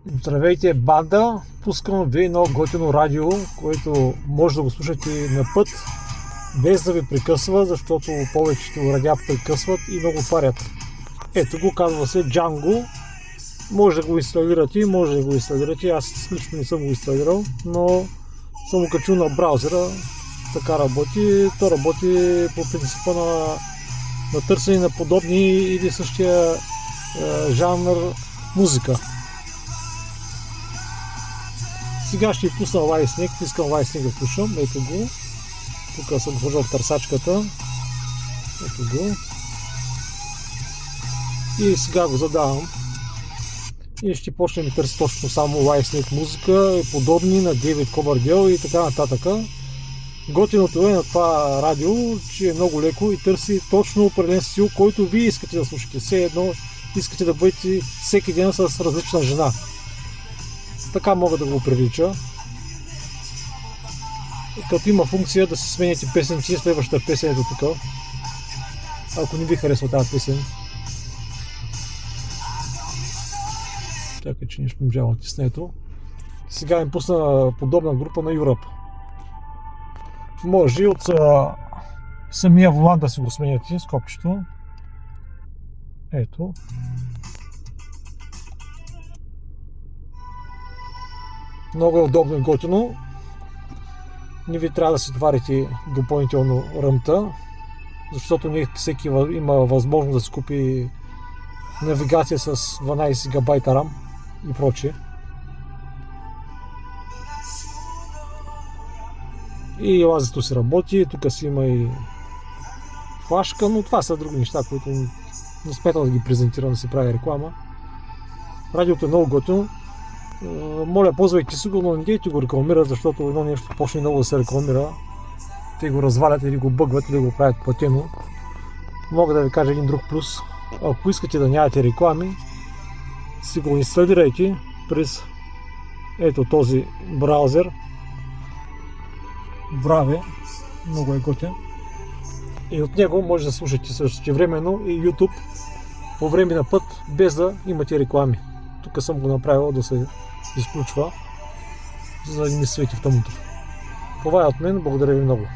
Здравейте, банда! Пускам ви едно готино радио, което може да го слушате на път, без да ви прекъсва, защото повечето радиа прекъсват и много отварят. Ето го, казва се Django. Може да го инсталирате, аз лично не съм го инсталирал, но съм го качил на браузера. Така работи. То работи по принципа на търсене на подобни или същия жанр музика. Сега ще пусна White Snake, искам White Snake да слушам, ето го. Тук съм сложил в търсачката. Ето го. И сега го задавам. И ще почнем да търси точно само White Snake музика и подобни на David Coverdale и така нататък. Готиното е на това радио, че е много леко и търси точно определен стил, който вие искате да слушате. Все едно искате да бъдете всеки ден с различна жена. Така мога да го привлича. Като има функция да се сменяте песенци, следващата песен е до тук. Ако не ви харесва тази песен. Чакай, че не шпумжава тиснето. Сега им пусна подобна група на Europe. Може от самия волан да си го сменяте с копчето. Ето. Много е удобно и готино. Не ви трябва да си товарите допълнително ръмта, защото не всеки има възможност да си купи навигация с 12 гигабайта RAM и прочее. И лазето си работи, тук си има и флашка, но това са други неща, които не смятам да ги презентирам, да си прави реклама. Радиото е много готино. Моля, ползвайте си го, но не дейте го рекламират, защото едно нещо почне много да се рекламира. Те го развалят или го бъгват, или го правят платено. Мога да ви кажа един друг плюс. Ако искате да нямате реклами, си го инсталирайте през ето този браузер. Браве, много е готин. И от него може да слушате същевременно и YouTube по време на път, без да имате реклами. Тук съм го направил да се изключва, за да не ми свети в тъмното. Това е от мен, благодаря ви много.